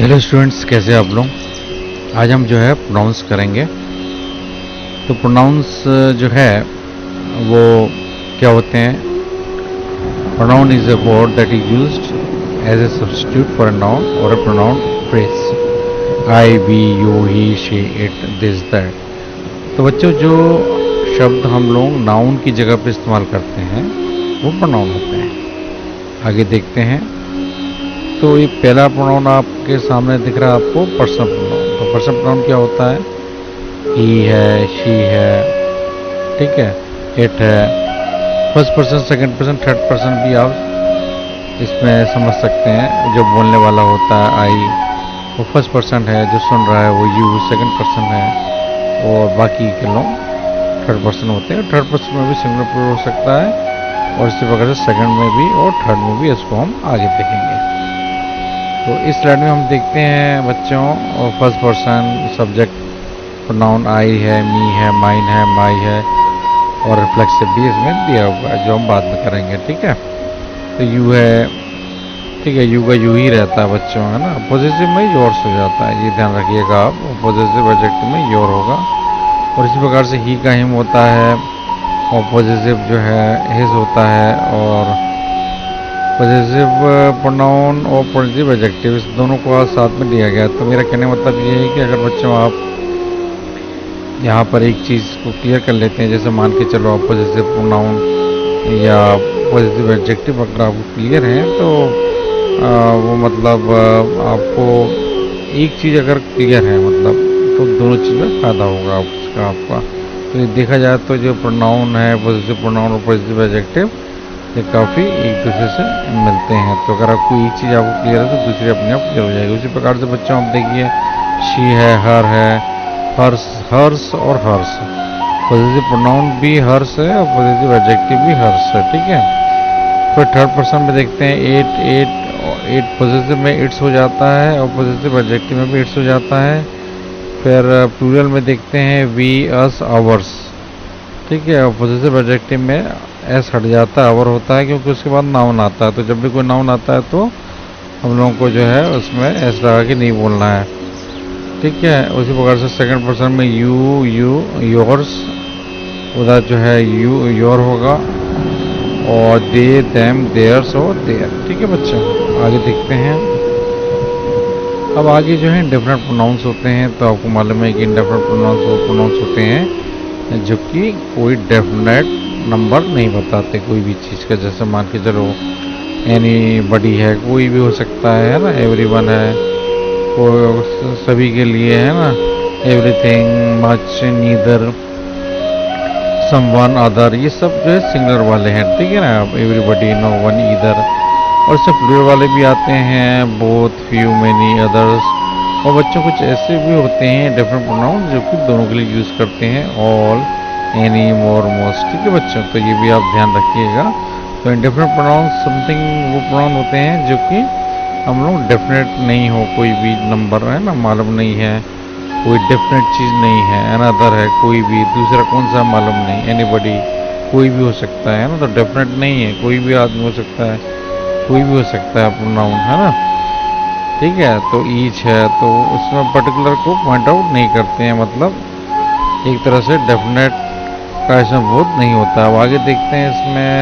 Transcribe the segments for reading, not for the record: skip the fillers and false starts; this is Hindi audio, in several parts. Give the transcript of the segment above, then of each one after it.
हेलो स्टूडेंट्स, कैसे आप लोग। आज हम जो है प्रोनाउंस करेंगे। तो प्रोनाउंस जो है वो क्या होते हैं। Pronoun is a word that is used as a substitute for a noun और a pronoun phrase. I, we, you, he, she, it, this, that. तो बच्चों, जो शब्द हम लोग नाउन की जगह पे इस्तेमाल करते हैं वो प्रोनाउन होते हैं। आगे देखते हैं। तो ये पहला प्रोनाउन आपके सामने दिख रहा है आपको, पर्सनल प्रोनाउन। तो पर्सनल प्रोनाउन क्या होता है। ही है, शी है, ठीक है, इट है। First person, second person, third person भी आप इसमें समझ सकते हैं। जो बोलने वाला होता है आई, वो फर्स्ट पर्सन है। जो सुन रहा है वो यू सेकंड पर्सन है। और बाकी के लोग थर्ड पर्सन होते हैं। थर्ड पर्सन में भी सिंगुलर प्लूरल हो सकता है और इसी प्रकार से सेकंड में भी और थर्ड में भी। इसको हम आगे देखेंगे। तो इस स्लाइड में हम देखते हैं बच्चों, और फर्स्ट पर्सन सब्जेक्ट प्रोनाउन आई है, मी है, माइन है, माई है, और रिफ्लेक्सिव भी इसमें दिया हुआ है जो हम बाद में करेंगे, ठीक है। तो यू है, ठीक है, यू का यू ही रहता है बच्चों, है ना। पॉजिटिव में योर्स हो जाता है, ये ध्यान रखिएगा आप। पॉजिटिव एडजेक्टिव में योर होगा। और इसी प्रकार से ही का हिम होता है, और पॉजिटिव जो है हिज होता है। और पॉजिटिव प्रोनाउन और पॉजिटिव एडजेक्टिव इस दोनों को आज साथ में दिया गया है। तो मेरा कहने का मतलब ये है कि अगर बच्चों आप यहाँ पर एक चीज़ को क्लियर कर लेते हैं, जैसे मान के चलो आप पॉजिटिव प्रोनाउन या पॉजिटिव एडजेक्टिव अगर आपको क्लियर है तो वो मतलब आपको एक चीज़ अगर क्लियर है मतलब, तो दोनों चीज़ में फ़ायदा होगा उसका आपका। तो ये देखा जाए तो जो प्रोनाउन है, पॉजिटिव प्रोनाउन और पॉजिटिव एडजेक्टिव, ये काफ़ी एक दूसरे से मिलते हैं। तो अगर आपको एक चीज़ आपको क्लियर है तो दूसरी अपने आप क्लियर हो जाएगी। उसी प्रकार से बच्चों आप देखिए, शी है, हर है, हर्स, हर्स और हर्स। पॉजिटिव प्रोनाउन भी हर्स है और पॉजिटिव एडजेक्टिव भी हर्स है, ठीक है। फिर थर्ड पर्सन में देखते हैं, एट, एट, एट पॉजिटिव में इट्स हो जाता है और पॉजिटिव एडजेक्टिव में भी इट्स हो जाता है। फिर प्लूरल में देखते हैं, वी, अस, आवर्स, ठीक है। और पॉजिटिव एडजेक्टिव में एस हट जाता है, आवर होता है, क्योंकि उसके बाद नाउन आता है। तो जब भी कोई नाउन आता है तो हम लोगों को जो है उसमें एस लगा के नहीं बोलना है, ठीक है। उसी प्रकार से सेकंड पर्सन में यू, यू, योर्स, उधर जो है यू, योर होगा। और दे, देम, देयर्स और देयर, ठीक है बच्चों। आगे देखते हैं। अब आगे जो है डिफरेंट प्रोनाउंस होते हैं। तो आपको मालूम है कि इंडेफिनिट प्रोनाउंस वो प्रोनाउंस होते हैं जो कि कोई डेफिनेट नंबर नहीं बताते कोई भी चीज़ का। जैसे मान के चलो एनी बडी है, कोई भी हो सकता है ना। एवरीवन है, वो सभी के लिए, है ना। Everything, much, neither, someone, other, ये सब जो है सिंगुलर वाले हैं, ठीक है ना। Everybody, no one, either. और सब प्लूरल वाले भी आते हैं, बोथ, फ्यू, मेनी, अदर्स। और बच्चों कुछ ऐसे भी होते हैं डिफरेंट प्रोनाउन जो कि दोनों के लिए यूज़ करते हैं, ऑल, एनी, मोर, मोस्ट, ठीक है बच्चों। तो ये भी आप ध्यान रखिएगा। तो इंडिफरेंट प्रोनाउन समथिंग वो प्रोनाउन होते हैं जो कि हम लोग डेफिनेट नहीं हो, कोई भी नंबर है ना, मालूम नहीं है, कोई डेफिनेट चीज़ नहीं है। अनदर है, कोई भी दूसरा कौन सा मालूम नहीं। एनीबडी, कोई भी हो सकता है ना। तो डेफिनेट नहीं है, कोई भी आदमी हो सकता है, कोई भी हो सकता है प्रोनाउन, है ना, ठीक है। तो ईच है, तो उसमें पर्टिकुलर को पॉइंट आउट नहीं करते हैं, मतलब एक तरह से डेफिनेट का इसमें बहुत नहीं होता। अब आगे देखते हैं। इसमें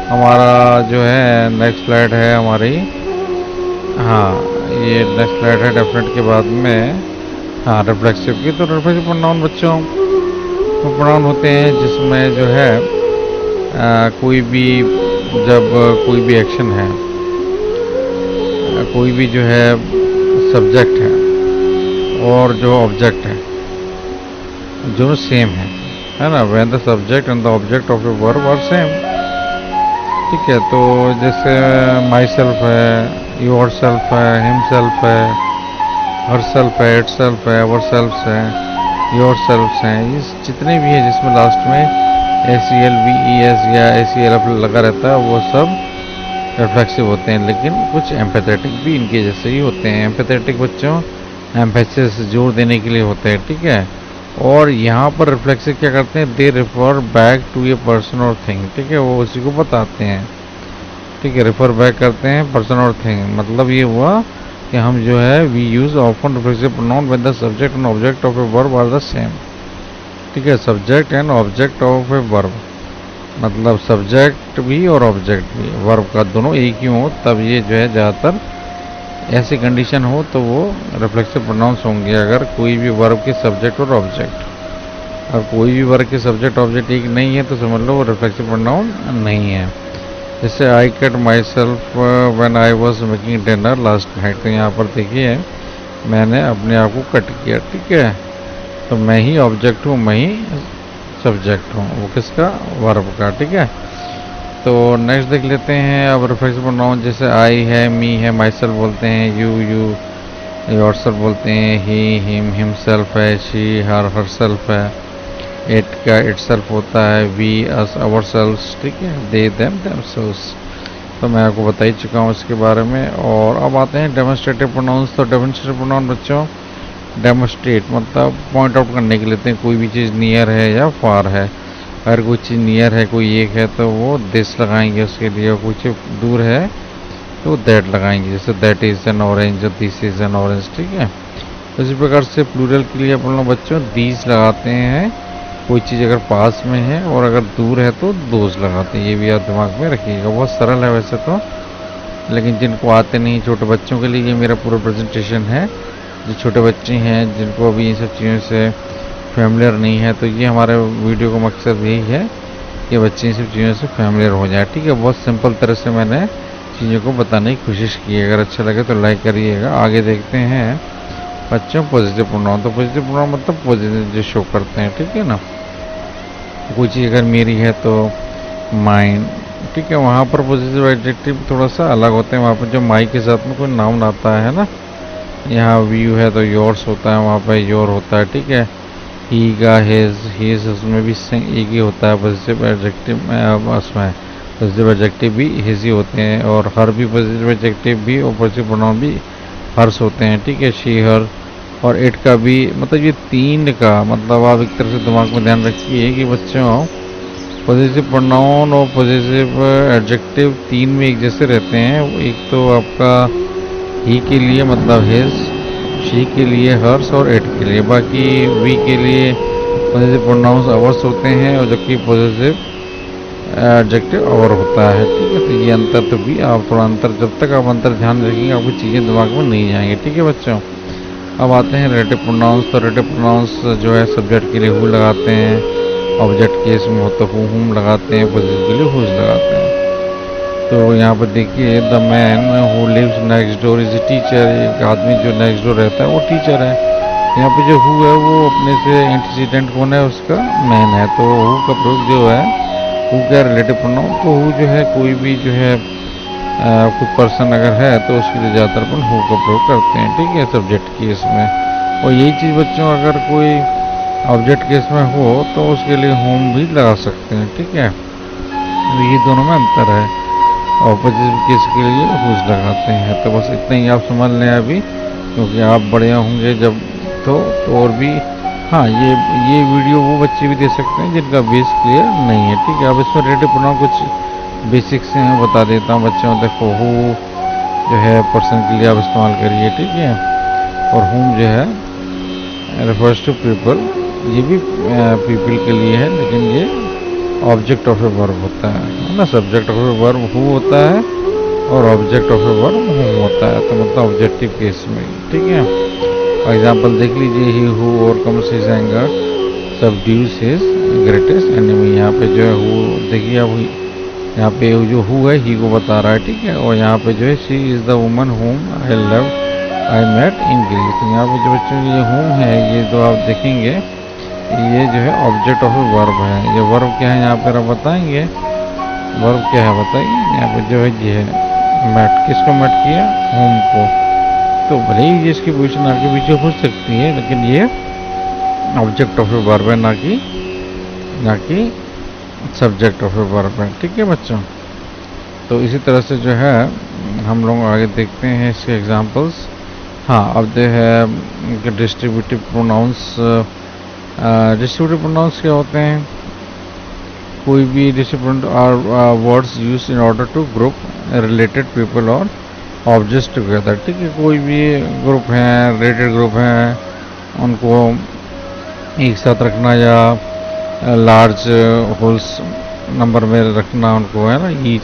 हमारा जो है नेक्स्ट स्लाइड है हमारी, हाँ, ये नेक्स्ट स्लाइड है डेफिनेट के बाद में, हाँ, रिफ्लेक्सिव की। तो रिफ्लेक्सिव प्रोनाउन बच्चों वो प्रोनाउन होते हैं जिसमें जो है कोई भी, जब कोई भी एक्शन है, कोई भी जो है सब्जेक्ट है और जो ऑब्जेक्ट है, दोनों सेम है ना। When the subject and the object of a verb are same, ठीक है। तो जैसे माई सेल्फ है, योर सेल्फ है, हिम सेल्फ है, हर सेल्फ है, इट सेल्फ है, अवर सेल्फ है, योर सेल्फ हैं। ये जितने भी हैं जिसमें लास्ट में ACLVES या ACLF लगा रहता है वो सब रिफ्लेक्सिव होते हैं। लेकिन कुछ एम्पैथेटिक भी इनके जैसे ही होते हैं। एम्पैथेटिक बच्चों एम्फेसिस, जोर देने के लिए होते हैं, ठीक है। और यहाँ पर रिफ्लेक्सिव क्या करते हैं, they refer back to a person और थिंग, ठीक है, वो उसी को बताते हैं, ठीक है। रिफर बैक करते हैं पर्सन और थिंग, मतलब ये हुआ कि हम जो है we use often reflexive pronoun when the subject and object of a verb are the same. ठीक है, subject and object of a verb, मतलब सब्जेक्ट भी और ऑब्जेक्ट भी वर्ब का दोनों एक ही हो, तब ये जो है ज़्यादातर ऐसी कंडीशन हो तो वो रिफ्लेक्सिव प्रोनाउंस होंगे। अगर कोई भी वर्ब के सब्जेक्ट और ऑब्जेक्ट, और कोई भी वर्ब के सब्जेक्ट ऑब्जेक्ट एक नहीं है तो समझ लो वो रिफ्लेक्सिव प्रोनाउन नहीं है। जैसे I cut my self when I was making dinner last night, तो यहाँ पर देखिए मैंने अपने आप को कट किया। ठीक है, तो मैं ही ऑब्जेक्ट हूँ, मैं ही सब्जेक्ट हूँ, वो किसका, वर्ब का। ठीक है, तो नेक्स्ट देख लेते हैं अब रिफ्लेक्सिव प्रोनाउन। जैसे आई है, मी है, माई सेल्फ बोलते हैं, यू योरसेल्फ बोलते हैं, ही हिम हिमसेल्फ है, शी हर हरसेल्फ है, इट का इटसेल्फ होता है, वी अस आवरसेल्व्स। ठीक है, दे देम देमसेल्व्स, तो मैं आपको बता ही चुका हूँ इसके बारे में। और अब आते हैं डेमोन्स्ट्रेटिव प्रोनाउंस। तो डेमोन्स्ट्रेटिव प्रोनाउन बच्चों डेमोन्स्ट्रेट मतलब पॉइंट आउट करने के लिए लेते हैं, कोई भी चीज़ नियर है या फार है। अगर कोई चीज़ नियर है, कोई एक है तो वो दिस लगाएंगे उसके लिए, और कुछ दूर है तो दैट लगाएंगे, जैसे दैट इज़ एन ऑरेंज और दिस इज़ एन ऑरेंज। ठीक है, इसी प्रकार से प्लूरल के लिए अपन लोग बच्चों दीज लगाते हैं, कोई चीज़ अगर पास में है, और अगर दूर है तो दोज लगाते हैं। ये भी आप दिमाग में रखिएगा, बहुत सरल है वैसे तो, लेकिन जिनको आते नहीं छोटे बच्चों के लिए ये मेरा पूरा प्रेजेंटेशन है। जो छोटे बच्चे हैं जिनको अभी इन सब चीज़ों से फैमिलियर नहीं है, तो ये हमारे वीडियो का मकसद यही है कि बच्चे इन सब चीज़ों से फैमिलियर हो जाए। ठीक है, बहुत सिंपल तरह से मैंने चीज़ों को बताने की कोशिश की है। अगर अच्छा लगे तो लाइक करिएगा। आगे देखते हैं बच्चों पॉजिटिव प्रोनाउन। तो पॉजिटिव प्रोनाउन मतलब पॉजिटिव जो शो करते हैं। ठीक है ना, कोई चीज़ अगर मेरी है तो माइन। ठीक है, वहाँ पर पॉजिटिव एडजेक्टिव थोड़ा सा अलग होते हैं। वहाँ पर जो माई के साथ में कोई नाउन आता है ना, यहाँ व्यू है तो योर्स होता है, वहाँ पर योर होता है। ठीक है, ही का हिज उसमें भी एक ही होता है पॉजिटिव एडजेक्टिव, उसमें पॉजिटिव एडजेक्टिव भी हिज ही होते हैं, और हर भी पॉजिटिव एडजेक्टिव भी और पॉजिटिव प्रोनाउन भी हर्स होते हैं। ठीक है, शी हर, और इट का भी, मतलब ये तीन का मतलब आप एक तरह से दिमाग में ध्यान रखिए कि बच्चों पॉजिटिव प्रोनाउन और पॉजिटिव एडजेक्टिव तीन में एक जैसे रहते हैं। एक तो आपका ही के लिए मतलब हिज, शी के लिए हर्स, और इट के लिए, बाकी वी के लिए पॉजिटिव प्रोनाउंस अवर्स होते हैं, और जबकि पॉजिटिव एडजेक्टिव अवर होता है। ठीक है, तो ये अंतर तो भी आप थोड़ा अंतर, जब तक आप अंतर ध्यान रखेंगे आपको चीज़ें दिमाग में नहीं जाएंगे। ठीक है बच्चों, अब आते हैं रिलेटिव प्रोनाउंस। तो रिलेटिव प्रोनाउंस जो है सब्जेक्ट के लिए हु लगाते हैं, ऑब्जेक्ट केस में हो तो हुम लगाते हैं, पॉजिटिव के लिए हुज लगाते हैं। तो यहाँ पर देखिए the man who lives next door is a teacher, एक आदमी जो नेक्स्ट डोर रहता है वो टीचर है। यहाँ पे जो हु है वो अपने से एंटीसीडेंट कौन है, उसका मैन है, तो हु का प्रयोग जो है, हु क्या रिलेटिव प्रोनाउन, तो हु जो है कोई भी जो है कोई पर्सन अगर है तो उसके लिए ज़्यादातर अपन हु का प्रयोग करते हैं। ठीक है, सब्जेक्ट केस में। और यही चीज़ बच्चों अगर कोई ऑब्जेक्ट केस में हो तो उसके लिए होम भी लगा सकते हैं। ठीक है, तो ये दोनों में अंतर है, ऑपोजिट केस के लिए हुज लगाते हैं। तो बस इतना ही आप समझ लें अभी, क्योंकि आप बड़े होंगे जब तो और भी। हाँ, ये वीडियो वो बच्चे भी दे सकते हैं जिनका बेस क्लियर नहीं है। ठीक है, अब इसमें रिलेटिव प्रोनाउन कुछ बेसिक्स से मैं बता देता हूँ बच्चों। देखो हु जो है पर्सन के लिए आप इस्तेमाल करिए। ठीक है, और हुम जो है रेफर्स टू पीपल, ये भी पीपल के लिए है, लेकिन ये ऑब्जेक्ट ऑफ ए वर्ब होता है ना। Subject of a verb who होता है और ऑब्जेक्ट ऑफ ए वर्ब हुम होता है, तो मतलब ऑब्जेक्टिव केस में। ठीक है, एग्जाम्पल देख लीजिए, he who overcomes his anger subdues his greatest enemy. यहाँ पे जो है हु देखिए, अब यहाँ पे जो हु है ही को बता रहा है। ठीक है, और यहाँ पे जो है शी इज़ द वुमन हुम आई मेट इन ग्रीस। तो यहाँ पे जो बच्चों ये हुम है, ये जो आप देखेंगे ये जो है ऑब्जेक्ट ऑफ ए वर्ब है। ये वर्ब क्या है यहाँ पर आप बताएंगे, वर्ब क्या है बताइए। यहाँ पे जो है ये है मेट, किसको मेट किया, होम को। तो भले ही इसकी पोजीशन आगे पीछे हो सकती है, लेकिन ये ऑब्जेक्ट ऑफ ए वर्ब है, ना कि सब्जेक्ट ऑफ ए वर्ब है। ठीक है बच्चों, तो इसी तरह से जो है हम लोग आगे देखते हैं इसके एग्जांपल्स। हाँ, अब जो है डिस्ट्रीब्यूटिव प्रोनाउंस। डिस्ट्रीब्यूटिव प्रोनाउंस क्या होते हैं, कोई भी distributive are words used in order to group related people और ऑब्जेक्ट्स टुगेदर, ठीक है। कोई भी ग्रुप हैं, रिलेटेड ग्रुप हैं, उनको एक साथ रखना या लार्ज होल्स नंबर में रखना उनको, है ना, ये